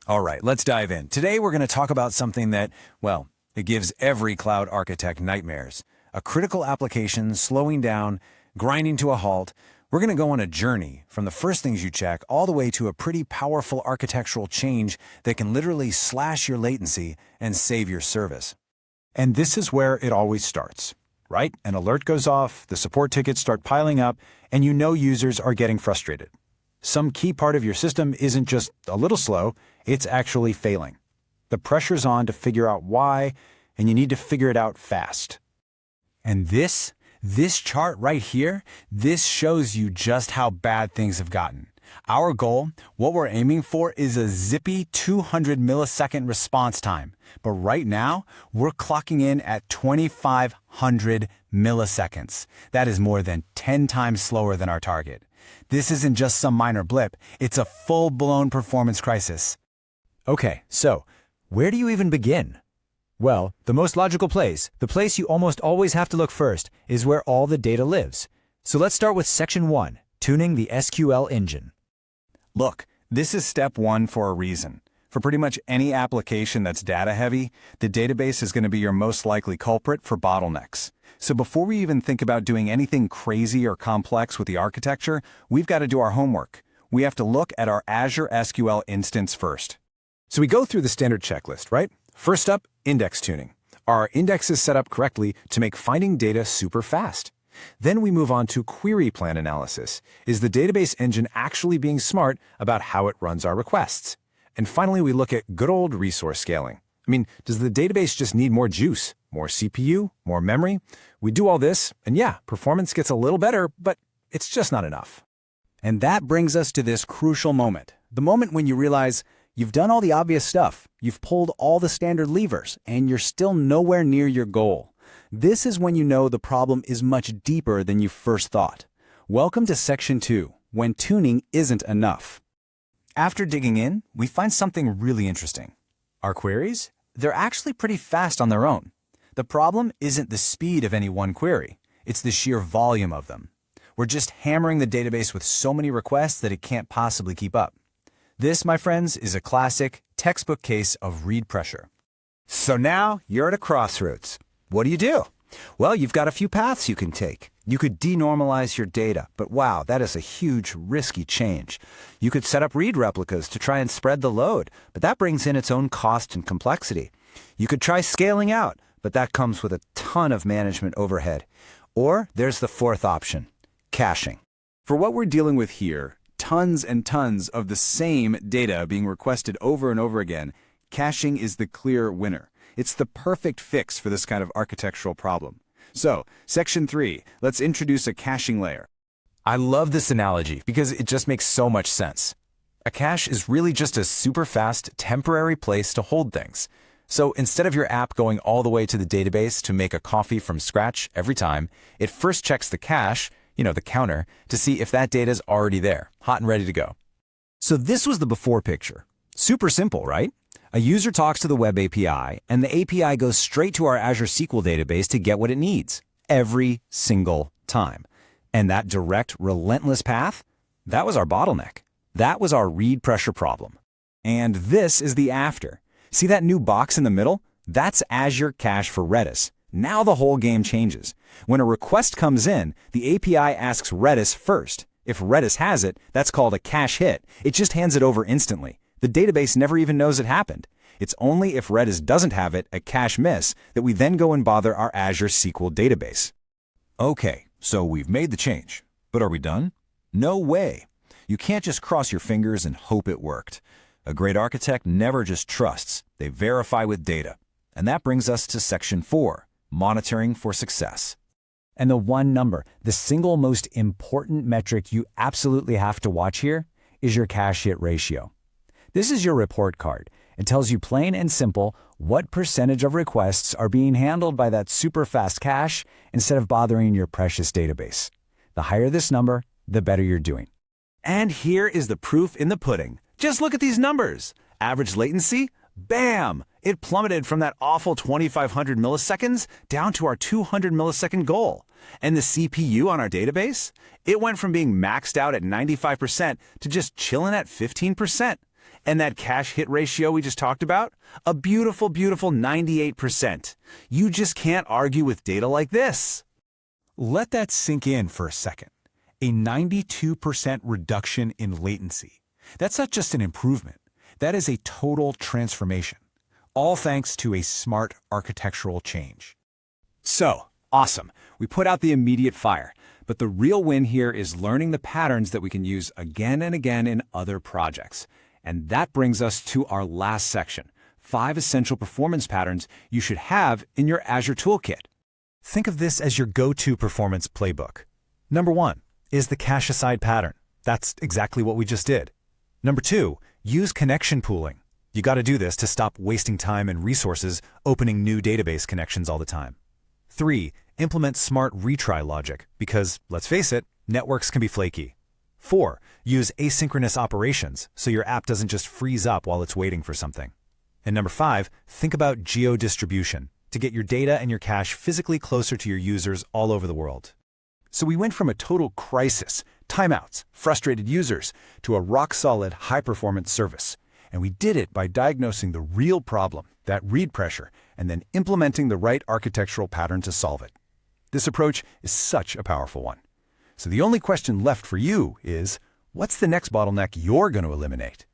All right, let's dive in. Today we're going to talk about something that, well, it gives every cloud architect nightmares. A critical application slowing down, grinding to a halt. We're going to go on a journey from the first things you check all the way to a pretty powerful architectural change that can literally slash your latency and save your service. And this is where it always starts, right? An alert goes off, the support tickets start piling up, and you know users are getting frustrated. Some key part of your system isn't just a little slow, it's actually failing. The pressure's on to figure out why, and you need to figure it out fast. And this chart right here, this shows you just how bad things have gotten. Our goal, what we're aiming for, is a zippy 200 millisecond response time. But right now, we're clocking in at 2,500 milliseconds. That is more than 10 times slower than our target. This isn't just some minor blip, it's a full-blown performance crisis. Okay, so where do you even begin? Well, the most logical place, the place you almost always have to look first, is where all the data lives. So let's start with Section 1, tuning the SQL engine. Look, this is step one for a reason. For pretty much any application that's data-heavy, the database is going to be your most likely culprit for bottlenecks. So before we even think about doing anything crazy or complex with the architecture, we've got to do our homework. We have to look at our Azure SQL instance first. So we go through the standard checklist, right? First up, index tuning. Are our indexes set up correctly to make finding data super fast? Then we move on to query plan analysis. Is the database engine actually being smart about how it runs our requests? And finally, we look at good old resource scaling. I mean, does the database just need more juice, more CPU, more memory? We do all this, and yeah, performance gets a little better, but it's just not enough. And that brings us to this crucial moment. The moment when you realize you've done all the obvious stuff, you've pulled all the standard levers, and you're still nowhere near your goal. This is when you know the problem is much deeper than you first thought. Welcome to Section 2, when tuning isn't enough. After digging in, we find something really interesting. Our queries? They're actually pretty fast on their own. The problem isn't the speed of any one query, it's the sheer volume of them. We're just hammering the database with so many requests that it can't possibly keep up. This, my friends, is a classic, textbook case of read pressure. So now you're at a crossroads. What do? Well, you've got a few paths you can take. You could denormalize your data, but wow, that is a huge, risky change. You could set up read replicas to try and spread the load, but that brings in its own cost and complexity. You could try scaling out, but that comes with a ton of management overhead. Or there's the fourth option, caching. For what we're dealing with here, tons and tons of the same data being requested over and over again, caching is the clear winner. It's the perfect fix for this kind of architectural problem. So, Section 3, let's introduce a caching layer. I love this analogy because it just makes so much sense. A cache is really just a super fast, temporary place to hold things. So instead of your app going all the way to the database to make a coffee from scratch every time, it first checks the cache, the counter, to see if that data is already there, hot and ready to go. So this was the before picture. Super simple, right? A user talks to the web API, and the API goes straight to our Azure SQL database to get what it needs, every single time. And that direct, relentless path, that was our bottleneck. That was our read pressure problem. And this is the after. See that new box in the middle? That's Azure Cache for Redis. Now the whole game changes. When a request comes in, the API asks Redis first. If Redis has it, that's called a cache hit. It just hands it over instantly. The database never even knows it happened. It's only if Redis doesn't have it, a cache miss, that we then go and bother our Azure SQL database. Okay, so we've made the change. But are we done? No way. You can't just cross your fingers and hope it worked. A great architect never just trusts. They verify with data. And that brings us to Section 4, monitoring for success. And the one number, the single most important metric you absolutely have to watch here, is your cache hit ratio. This is your report card. It tells you plain and simple what percentage of requests are being handled by that super fast cache instead of bothering your precious database. The higher this number, the better you're doing. And here is the proof in the pudding. Just look at these numbers. Average latency, bam! It plummeted from that awful 2,500 milliseconds down to our 200 millisecond goal. And the CPU on our database? It went from being maxed out at 95% to just chilling at 15%. And that cache hit ratio we just talked about? A beautiful, beautiful 98%. You just can't argue with data like this. Let that sink in for a second. A 92% reduction in latency. That's not just an improvement. That is a total transformation. All thanks to a smart architectural change. So, awesome. We put out the immediate fire. But the real win here is learning the patterns that we can use again and again in other projects. And that brings us to our last section, 5 essential performance patterns you should have in your Azure Toolkit. Think of this as your go-to performance playbook. Number 1 is the cache aside pattern. That's exactly what we just did. Number 2, use connection pooling. You got to do this to stop wasting time and resources opening new database connections all the time. 3, implement smart retry logic because, let's face it, networks can be flaky. 4, use asynchronous operations so your app doesn't just freeze up while it's waiting for something. And number 5, think about geo-distribution to get your data and your cache physically closer to your users all over the world. So we went from a total crisis, timeouts, frustrated users, to a rock-solid, high-performance service. And we did it by diagnosing the real problem, that read pressure, and then implementing the right architectural pattern to solve it. This approach is such a powerful one. So the only question left for you is, what's the next bottleneck you're going to eliminate?